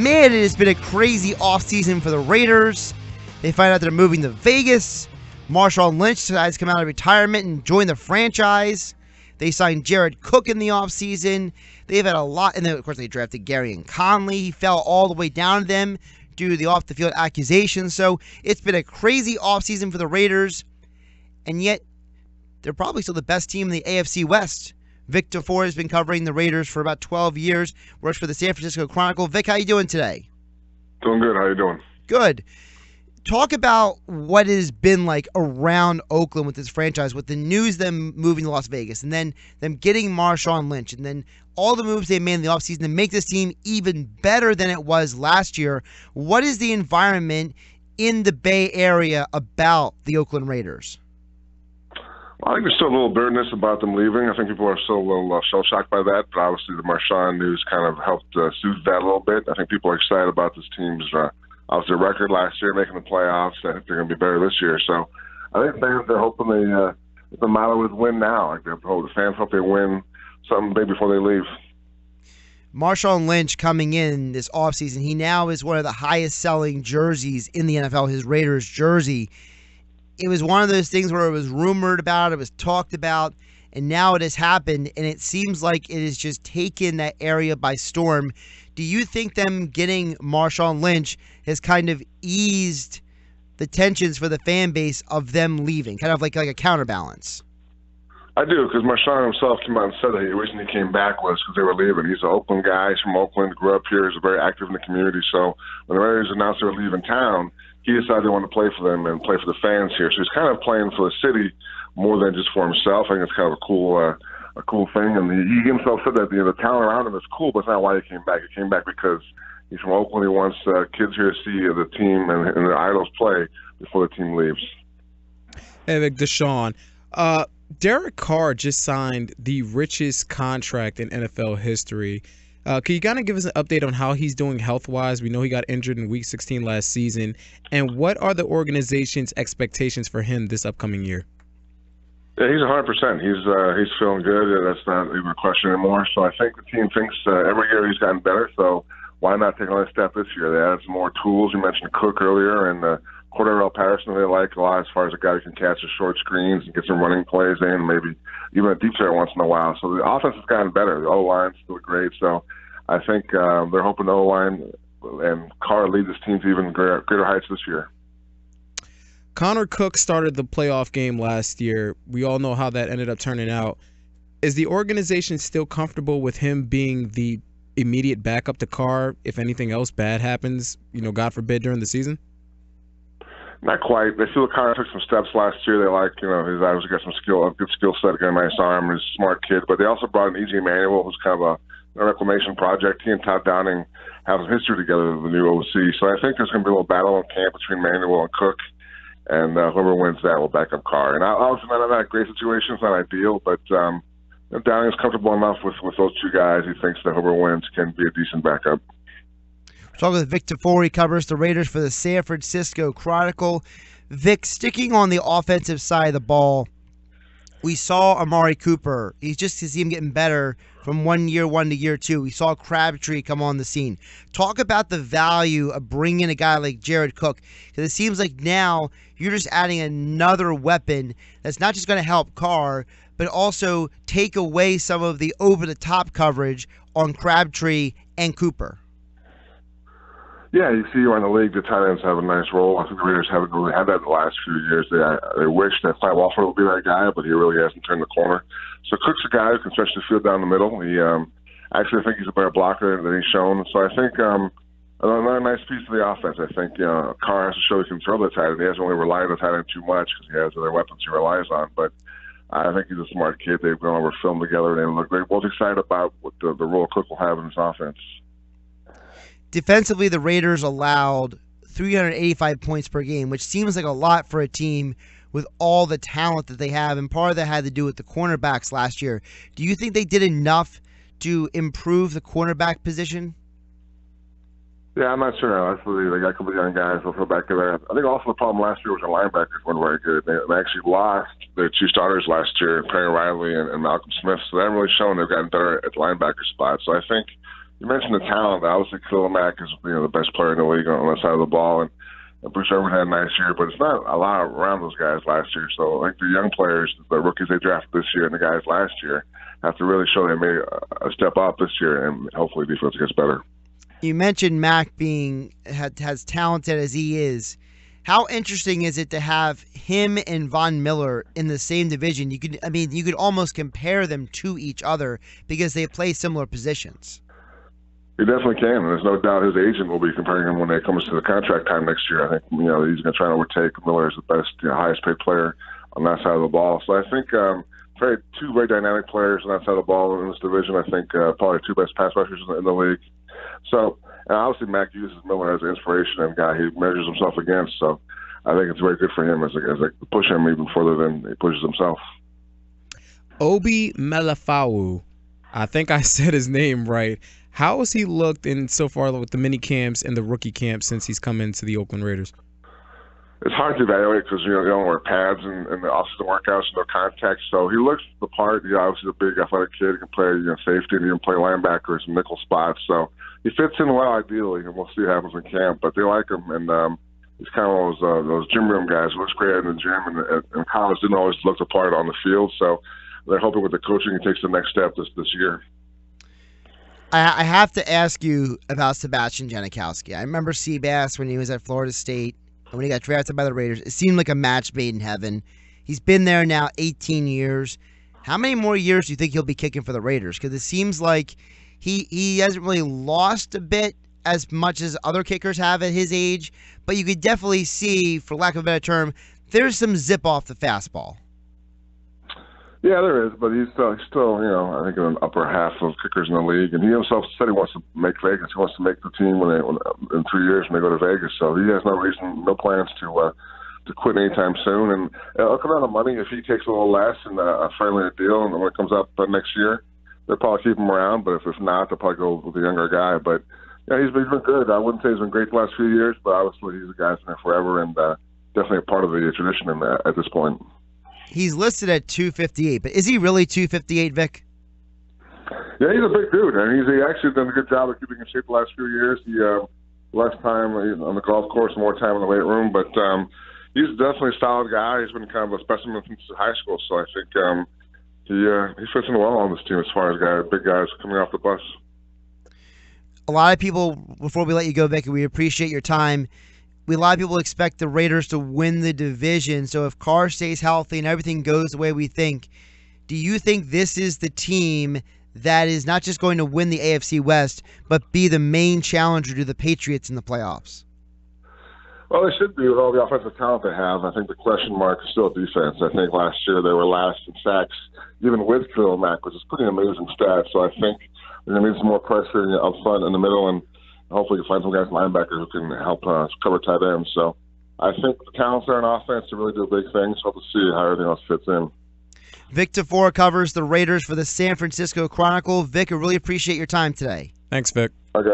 Man, it has been a crazy offseason for the Raiders. They find out they're moving to Vegas. Marshawn Lynch decides to come out of retirement and join the franchise. They signed Jared Cook in the offseason. They've had a lot, and then, of course, they drafted Gary and Conley. He fell all the way down to them due to the off-the-field accusations. So it's been a crazy offseason for the Raiders, and yet they're probably still the best team in the AFC West. Vic Tafur has been covering the Raiders for about 12 years, works for the San Francisco Chronicle. Vic, how you doing today? Doing good. How you doing? Good. Talk about what it has been like around Oakland with this franchise, with the news them moving to Las Vegas, and then them getting Marshawn Lynch, and then all the moves they made in the offseason to make this team even better than it was last year. What is the environment in the Bay Area about the Oakland Raiders? Well, I think there's still a little bitterness about them leaving. I think people are still a little shell-shocked by that, but obviously the Marshawn news kind of helped soothe that a little bit. I think people are excited about this team's obviously record last year, making the playoffs. I think they're going to be better this year. So I think they're hoping the motto is win now. Like the fans hope they win something big before they leave. Marshawn Lynch coming in this offseason, he now is one of the highest-selling jerseys in the NFL, his Raiders jersey. It was one of those things where it was rumored about, it was talked about, and now it has happened, and it seems like it has just taken that area by storm. Do you think them getting Marshawn Lynch has kind of eased the tensions for the fan base of them leaving, kind of like a counterbalance? I do, because Marshawn himself came out and said that the reason he came back was because they were leaving. He's an Oakland guy. He's from Oakland, grew up here. He's very active in the community. So when the Raiders announced they were leaving town, he decided they wanted to play for them and play for the fans here. So he's kind of playing for the city more than just for himself. I think it's kind of a cool thing. And he himself said that the talent around him is cool, but it's not why he came back. He came back because he's from Oakland. He wants kids here to see the team and their idols play before the team leaves. Hey, Dashawn. Derek Carr just signed the richest contract in NFL history. Can you kind of give us an update on how he's doing health-wise? We know he got injured in Week 16 last season. And what are the organization's expectations for him this upcoming year? Yeah, he's 100%. He's feeling good. That's not even a question anymore. So I think the team thinks every year he's gotten better. So why not take another step this year? They added some more tools. You mentioned Cook earlier, and Cordell Patterson they like a lot as far as a guy who can catch the short screens and get some running plays in, maybe even a deep threat once in a while. So the offense has gotten better. The O-line's still great. So I think they're hoping the O-line and Carr lead this team to even greater heights this year. Connor Cook started the playoff game last year. We all know how that ended up turning out. Is the organization still comfortable with him being the immediate backup to Carr if anything else bad happens, God forbid, during the season? Not quite. They feel Connor took some steps last year. They like, he's obviously got a good skill set, got a nice arm, he's a smart kid. But they also brought in E.J. Manuel, who's kind of a reclamation project. He and Todd Downing have some history together, the new OC. So I think there's going to be a little battle in camp between Manuel and Cook, and whoever wins that will back up Carr. And obviously not a great situation. It's not ideal, but Downing is comfortable enough with those two guys. He thinks that whoever wins can be a decent backup. Talking with Vic Tafur, he covers the Raiders for the San Francisco Chronicle. Vic, sticking on the offensive side of the ball, we saw Amari Cooper. He's just to see him getting better from year one to year two. We saw Crabtree come on the scene. Talk about the value of bringing a guy like Jared Cook, because it seems like now you're just adding another weapon that's not just going to help Carr, but also take away some of the over-the-top coverage on Crabtree and Cooper. Yeah, you see around the league, the tight ends have a nice role. I think the Raiders haven't really had that in the last few years. They wish that Clive Walford would be that guy, but he really hasn't turned the corner. So Cook's a guy who can stretch the field down the middle. He actually, I think he's a better blocker than he's shown. So I think another nice piece of the offense. I think Carr has to show he can throw the tight end. He hasn't really relied on the tight end too much because he has other weapons he relies on. But I think he's a smart kid. They've gone over film together, and they're both excited about what the role Cook will have in this offense. Defensively, the Raiders allowed 385 points per game, which seems like a lot for a team with all the talent that they have, and part of that had to do with the cornerbacks last year. Do you think they did enough to improve the cornerback position? Yeah, I'm not sure. They got a couple of young guys. They'll go back there. I think also the problem last year was their linebackers weren't very good. They actually lost their two starters last year, Perry Riley and Malcolm Smith, so they haven't really shown they've gotten better at the linebacker spot. So I think you mentioned the talent. Obviously, Khalil Mack is the best player in the league on that side of the ball, and Bruce Irvin had a nice year, but it's not a lot around those guys last year. So I think the young players, the rookies they drafted this year and the guys last year, have to really show they made a step up this year, and hopefully defense gets better. You mentioned Mack being as talented as he is. How interesting is it to have him and Von Miller in the same division? You could almost compare them to each other because they play similar positions. He definitely can. There's no doubt his agent will be comparing him when it comes to the contract time next year. I think he's going to try and overtake Miller as the best, highest paid player on that side of the ball. So I think two very dynamic players on that side of the ball in this division. I think probably two best pass rushers in the league. So, and obviously Mack uses Miller as an inspiration and guy he measures himself against. So I think it's very good for him as they push him even further than he pushes himself. Obi Melifonwu, I think I said his name right. How has he looked in so far with the mini camps and the rookie camps since he's come into the Oakland Raiders? It's hard to evaluate because you don't wear pads and the off-season workouts and no contact. So he looks the part. Obviously a big athletic kid. He can play safety and even play linebacker some nickel spots. So he fits in well ideally, and we'll see what happens in camp. But they like him, and he's kind of those gym room guys. He looks great in the gym, and college didn't always look the part on the field. So they're hoping with the coaching he takes the next step this year. I have to ask you about Sebastian Janikowski. I remember Seabass when he was at Florida State and when he got drafted by the Raiders. It seemed like a match made in heaven. He's been there now 18 years. How many more years do you think he'll be kicking for the Raiders? Because it seems like he hasn't really lost a bit as much as other kickers have at his age, but you could definitely see, for lack of a better term, there's some zip off the fastball. Yeah, there is, but he's still, I think in the upper half of kickers in the league, and he himself said he wants to make Vegas. He wants to make the team in 3 years when they go to Vegas. So he has no plans to quit anytime soon. And it'll come down to money. If he takes a little less and a friendlier deal, and when it comes up next year, they'll probably keep him around. But if not, they'll probably go with the younger guy. But yeah, he's been good. I wouldn't say he's been great the last few years, but obviously he's a guy who's been there forever and definitely a part of the tradition at this point. He's listed at 258, but is he really 258, Vic? Yeah, he's a big dude, and he actually done a good job of keeping in shape the last few years. He less time on the golf course, more time in the weight room, but he's definitely a solid guy. He's been kind of a specimen since high school, so I think he fits in well on this team as far as big guys coming off the bus. A lot of people, before we let you go, Vic, we appreciate your time. A lot of people expect the Raiders to win the division. So if Carr stays healthy and everything goes the way we think, do you think this is the team that is not just going to win the AFC West, but be the main challenger to the Patriots in the playoffs? Well, they should be with all the offensive talent they have. I think the question mark is still defense. I think last year they were last in sacks, even with Khalil Mack, which is pretty amazing stat. So I think they're going to need some more pressure up front in the middle, and hopefully you find some guys linebacker who can help cover tight ends. So I think the talent's there in offense to really do big things. Hope to see how everything else fits in. Vic Tafur covers the Raiders for the San Francisco Chronicle. Vic, I really appreciate your time today. Thanks, Vic. Okay.